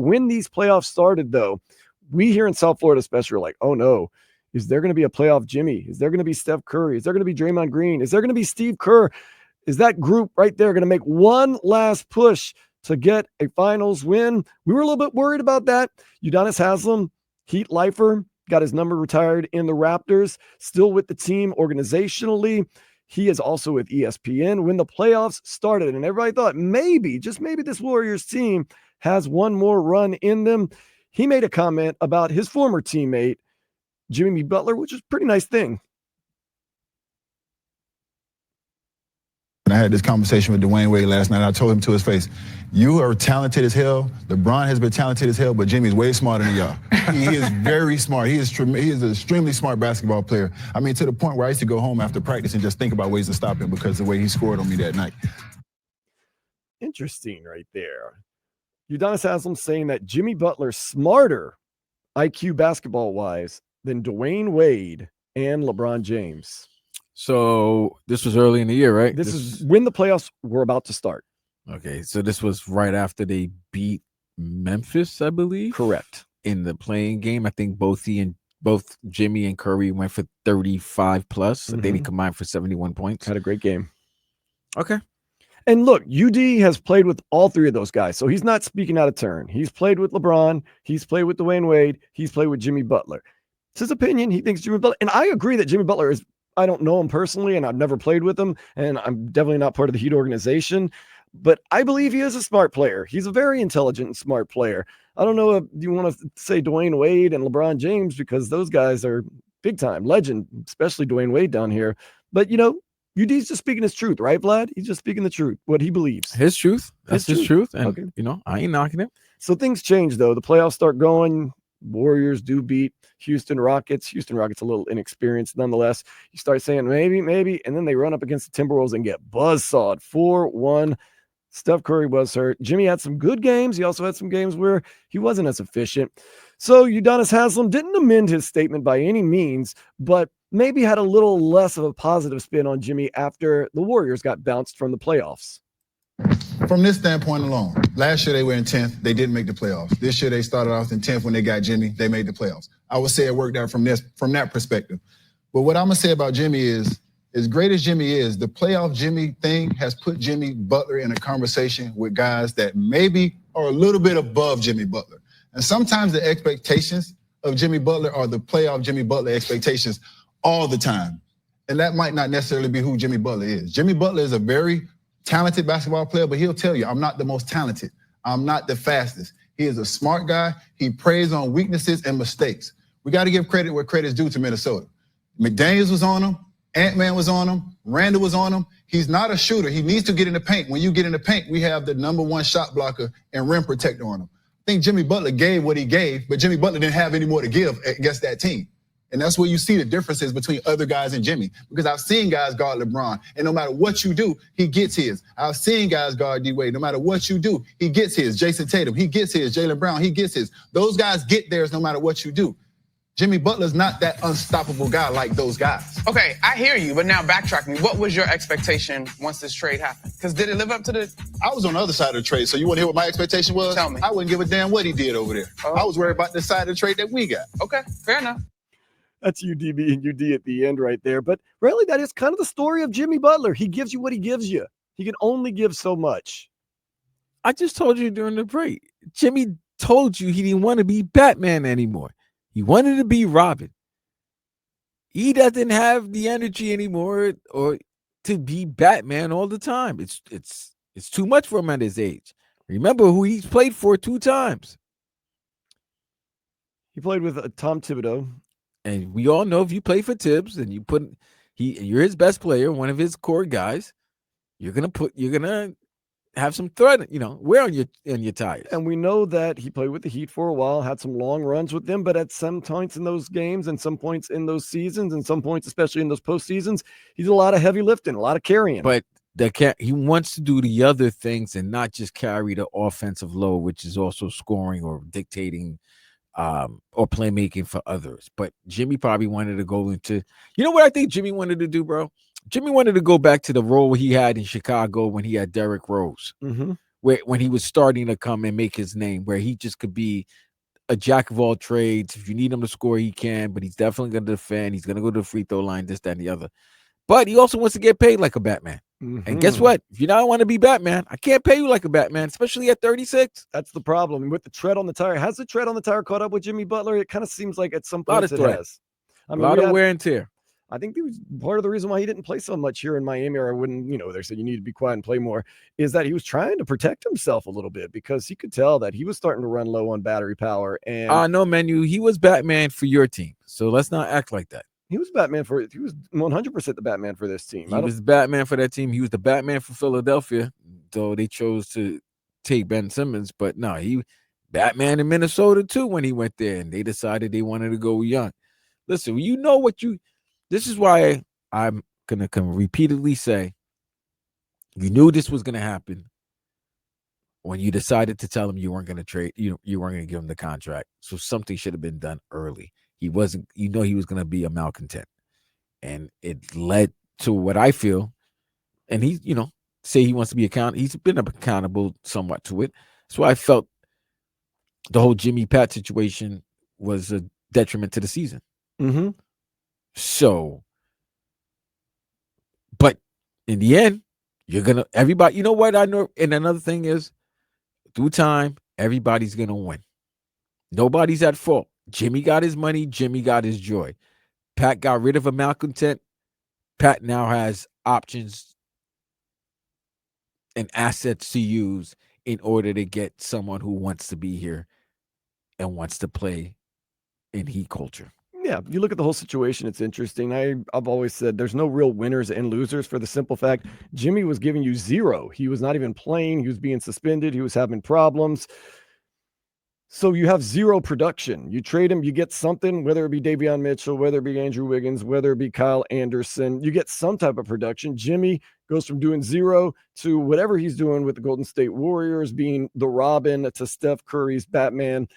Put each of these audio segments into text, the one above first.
When these playoffs started, though, we here in South Florida especially are like, oh no, is there going to be a playoff Jimmy? Is there going to be Steph Curry? Is there going to be Draymond Green? Is there going to be Steve Kerr? Is that group right there going to make one last push to get a finals win? We were a little bit worried about that. Udonis Haslem, Heat lifer, got his number retired in the Raptors, still with the team organizationally. He is also with ESPN. When the playoffs started and everybody thought maybe, just maybe this Warriors team has one more run in them, he made a comment about his former teammate, Jimmy Butler, which is a pretty nice thing. I had this conversation with Dwyane Wade last night. I told him to his face, you are talented as hell. LeBron has been talented as hell, but Jimmy's way smarter than y'all. He is very smart. He is an extremely smart basketball player. I mean, to the point where I used to go home after practice and just think about ways to stop him because of the way he scored on me that night. Interesting right there. Udonis Haslem saying that Jimmy Butler's smarter IQ basketball-wise than Dwyane Wade and LeBron James. So this was early in the year, right? This is when the playoffs were about to start. Okay, so this was right after they beat Memphis, I believe. Correct. In the playing game, I think both Jimmy and Curry went for 35 plus. Mm-hmm. They combined for 71 points. Had a great game. Okay. And look, UD has played with all three of those guys, so he's not speaking out of turn. He's played with LeBron. He's played with Dwyane Wade. He's played with Jimmy Butler. It's his opinion. He thinks Jimmy Butler, and I agree that Jimmy Butler is, I don't know him personally, and I've never played with him, and I'm definitely not part of the Heat organization, but I believe he is a smart player. He's a very intelligent and smart player. I don't know if you want to say Dwyane Wade and LeBron James because those guys are big time legend, especially Dwyane Wade down here. But, you know, UD's just speaking his truth, right, Vlad? He's just speaking the truth, what he believes. His truth. That's his truth. And, okay. You know, I ain't knocking it. So things change, though. The playoffs start going. Warriors do beat Houston Rockets. Houston Rockets a little inexperienced nonetheless. You start saying maybe, and then they run up against the Timberwolves and get buzzsawed 4-1. Steph Curry was hurt. Jimmy had some good games. He also had some games where he wasn't as efficient. So Udonis Haslem didn't amend his statement by any means, but maybe had a little less of a positive spin on Jimmy after the Warriors got bounced from the playoffs. From this standpoint alone, last year they were in 10th. They didn't make the playoffs. This year they started off in 10th when they got Jimmy. They made the playoffs. I would say it worked out from that perspective. But what I'm going to say about Jimmy is, as great as Jimmy is, the playoff Jimmy thing has put Jimmy Butler in a conversation with guys that maybe are a little bit above Jimmy Butler. And sometimes the expectations of Jimmy Butler are the playoff Jimmy Butler expectations all the time. And that might not necessarily be who Jimmy Butler is. Jimmy Butler is a very talented basketball player, but he'll tell you, I'm not the most talented. I'm not the fastest. He is a smart guy. He preys on weaknesses and mistakes. We got to give credit where credit's due to Minnesota. McDaniels was on him. Ant-Man was on him. Randall was on him. He's not a shooter. He needs to get in the paint. When you get in the paint, we have the #1 shot blocker and rim protector on him. I think Jimmy Butler gave what he gave, but Jimmy Butler didn't have any more to give against that team. And that's where you see the differences between other guys and Jimmy. Because I've seen guys guard LeBron, and no matter what you do, he gets his. I've seen guys guard D-Wade. No matter what you do, he gets his. Jason Tatum, he gets his. Jaylen Brown, he gets his. Those guys get theirs no matter what you do. Jimmy Butler's not that unstoppable guy like those guys. Okay, I hear you, but now backtracking. What was your expectation once this trade happened? Because did it live up to the... I was on the other side of the trade, so you want to hear what my expectation was? Tell me. I wouldn't give a damn what he did over there. Oh. I was worried about the side of the trade that we got. Okay, fair enough. That's UDB and UD at the end right there. But really, that is kind of the story of Jimmy Butler. He gives you what he gives you. He can only give so much. I just told you during the break. Jimmy told you he didn't want to be Batman anymore. He wanted to be Robin. He doesn't have the energy anymore or to be Batman all the time. It's too much for him at his age. Remember who he's played for 2 times. He played with Tom Thibodeau. And we all know if you play for Tibbs and you're his best player, one of his core guys, you're gonna have some threat, wear on your tires. And we know that he played with the Heat for a while, had some long runs with them, but at some points in those games and some points in those seasons and some points, especially in those postseasons, he did a lot of heavy lifting, a lot of carrying. But he wants to do the other things and not just carry the offensive load, which is also scoring or dictating or playmaking for others. But Jimmy probably wanted to go into, what I think Jimmy wanted to do, bro? Jimmy wanted to go back to the role he had in Chicago when he had Derrick Rose, when he was starting to come and make his name, where he just could be a jack of all trades. If you need him to score, he can, but he's definitely going to defend. He's going to go to the free throw line, this, that, and the other. But he also wants to get paid like a Batman. And guess what? If you don't want to be Batman, I can't pay you like a Batman, especially at 36. That's the problem. With the tread on the tire, has the tread on the tire caught up with Jimmy Butler? It kind of seems like at some point it has. I mean, a lot of wear and tear. I think it was part of the reason why he didn't play so much here in Miami, or I wouldn't, they said you need to be quiet and play more, is that he was trying to protect himself a little bit because he could tell that he was starting to run low on battery power. And no, Manu, he was Batman for your team. So let's not act like that. He was 100% the Batman for this team. He was Batman for that team. He was the Batman for Philadelphia, though they chose to take Ben Simmons. But no, he Batman in Minnesota too when he went there, and they decided they wanted to go young. Listen, this is why I'm going to repeatedly say you knew this was going to happen when you decided to tell him you weren't going to trade, you weren't going to give him the contract. So something should have been done early. He wasn't, he was going to be a malcontent. And it led to what I feel. And he, say he wants to be accountable. He's been accountable somewhat to it. That's why I felt the whole Jimmy Pat situation was a detriment to the season. Mm-hmm. So, but in the end, everybody, you know what I know? And another thing is, through time, everybody's going to win. Nobody's at fault. Jimmy got his money. Jimmy got his joy. Pat got rid of a malcontent. Pat now has options and assets to use in order to get someone who wants to be here and wants to play in Heat culture. Yeah, you look at the whole situation, it's interesting. I've always said there's no real winners and losers for the simple fact Jimmy was giving you zero. He was not even playing. He was being suspended. He was having problems. So you have zero production. You trade him, you get something, whether it be Davion Mitchell, whether it be Andrew Wiggins, whether it be Kyle Anderson, you get some type of production. Jimmy goes from doing zero to whatever he's doing with the Golden State Warriors, being the Robin to Steph Curry's Batman.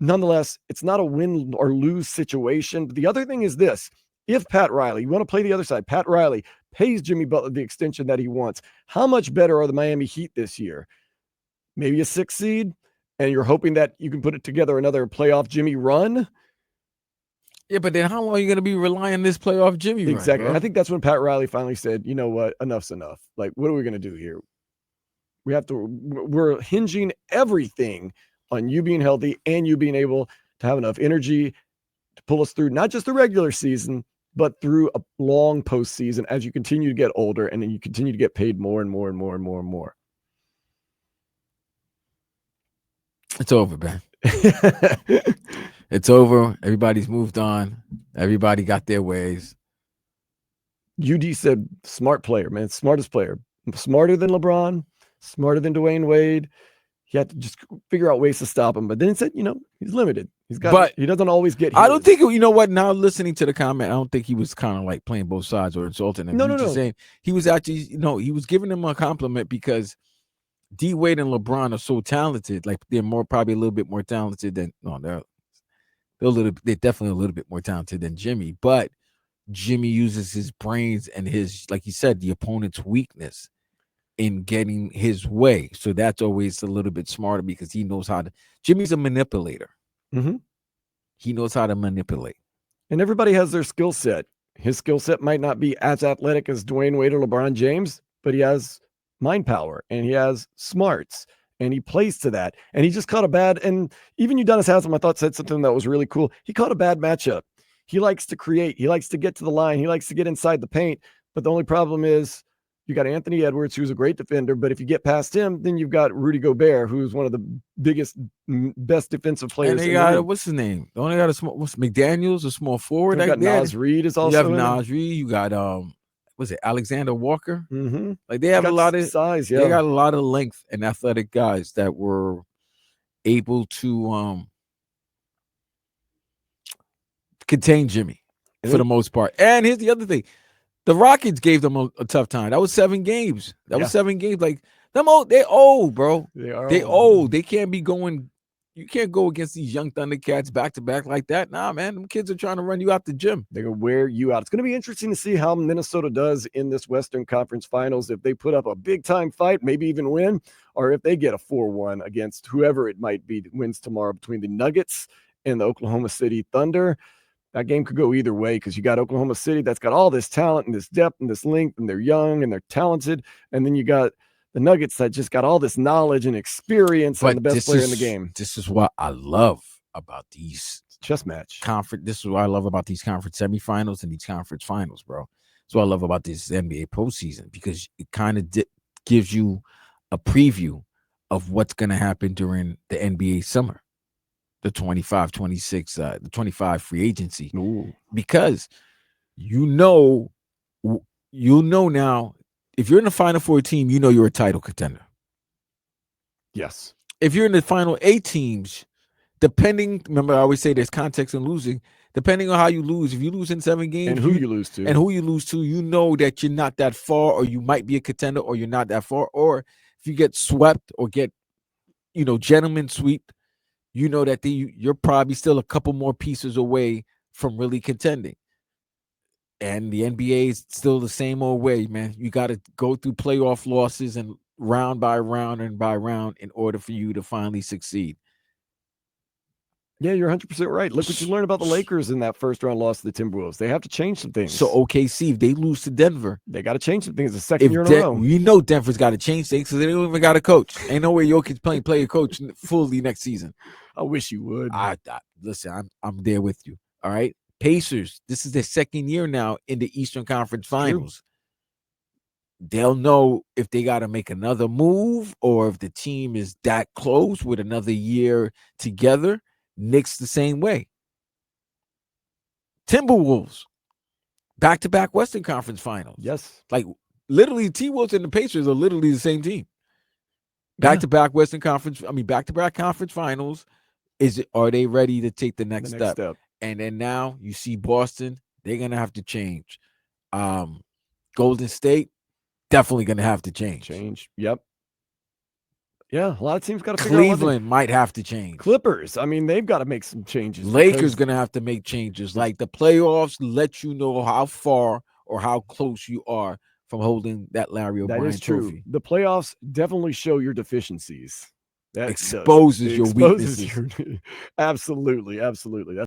Nonetheless, it's not a win or lose situation. But the other thing is this. If Pat Riley, you want to play the other side, Pat Riley pays Jimmy Butler the extension that he wants, how much better are the Miami Heat this year? Maybe a 6 seed, and you're hoping that you can put it together another playoff Jimmy run? Yeah, but then how long are you going to be relying on this playoff Jimmy run? Exactly. Bro? I think that's when Pat Riley finally said, you know what, enough's enough. Like, what are we going to do here? We're hinging everything on you being healthy and you being able to have enough energy to pull us through not just the regular season, but through a long postseason as you continue to get older and then you continue to get paid more and more and more and more and more. It's over, man. It's over. Everybody's moved on. Everybody got their ways. UD said smart player, man. Smartest player. Smarter than LeBron, smarter than Dwyane Wade. He had to just figure out ways to stop him. But then he said, he's limited. He doesn't always get hit. I don't think, now listening to the comment, I don't think he was kind of like playing both sides or insulting him. No. Saying he was actually, he was giving him a compliment because D Wade and LeBron are so talented. Like they're probably a little bit more talented than, they're definitely a little bit more talented than Jimmy. But Jimmy uses his brains and his, like you said, the opponent's weakness in getting his way. So that's always a little bit smarter because he knows how to. Jimmy's a manipulator. Mm-hmm. He knows how to manipulate. And everybody has their skill set. His skill set might not be as athletic as Dwyane Wade or LeBron James, but he has mind power and he has smarts and he plays to that. And he just caught and even Udonis Haslem, I thought, said something that was really cool. He caught a bad matchup. He likes to create. He likes to get to the line. He likes to get inside the paint. But the only problem is you got Anthony Edwards, who's a great defender. But if you get past him, then you've got Rudy Gobert, who's one of the best defensive players. And they got, what's his name? They only got McDaniels, a small forward. You got Nas Reed is also. You have Nas Reed. You got was it Alexander Walker? Mm-hmm. Like they have a lot of size. Yeah, they got a lot of length and athletic guys that were able to contain Jimmy for the most part. And here's the other thing: the Rockets gave them a tough time. That was 7 games. That was 7 games. Like they're old, bro. They old. They can't be going You can't go against these young Thundercats back to back like that. Nah, man, them kids are trying to run you out the gym. They're going to wear you out. It's going to be interesting to see how Minnesota does in this Western Conference Finals. If they put up a big time fight, maybe even win, or if they get a 4-1 against whoever it might be that wins tomorrow between the Nuggets and the Oklahoma City Thunder. That game could go either way because you got Oklahoma City that's got all this talent and this depth and this length, and they're young and they're talented. And then you got the Nuggets that just got all this knowledge and experience and the best player in the game. This is what I love about these chess match conference. This is what I love about these conference semifinals and these conference finals, bro. That's what I love about this NBA postseason, because it kind of gives you a preview of what's going to happen during the NBA summer, the 25, 26, the 25 free agency. Ooh. Because you know now, if you're in the Final Four team, you know you're a title contender. Yes. If you're in the Final 8 teams, remember I always say there's context in losing. Depending on how you lose, if you lose in 7 games, and who you lose to, you know that you're not that far, or you might be a contender, or you're not that far. Or if you get swept or get, gentleman sweep, you know that you're probably still a couple more pieces away from really contending. And the NBA is still the same old way, man. You got to go through playoff losses and round by round in order for you to finally succeed. Yeah, you're 100% right. Look what you learned about the Lakers in that first round loss to the Timberwolves. They have to change some things. So OKC, if they lose to Denver, they got to change some things. The second year in a row. You know Denver's got to change things because they don't even got a coach. Ain't no way Jokic play a coach fully next season. I wish you would. Listen, I'm there with you. All right. Pacers, this is their second year now in the Eastern Conference Finals. True. They'll know if they got to make another move or if the team is that close with another year together. Knicks the same way. Timberwolves, back-to-back Western Conference Finals. Yes. Like, literally, T-Wolves and the Pacers are literally the same team. Back-to-back back-to-back conference finals. Are they ready to take the next step? And then now you see Boston, they're going to have to change. Golden State, definitely going to have to change. Yep. Yeah, a lot of teams got to figure out. Cleveland might have to change. Clippers, they've got to make some changes. Lakers going to have to make changes. Like, the playoffs let you know how far or how close you are from holding that Larry O'Brien trophy. The playoffs definitely show your deficiencies. That exposes your weaknesses. Absolutely. That's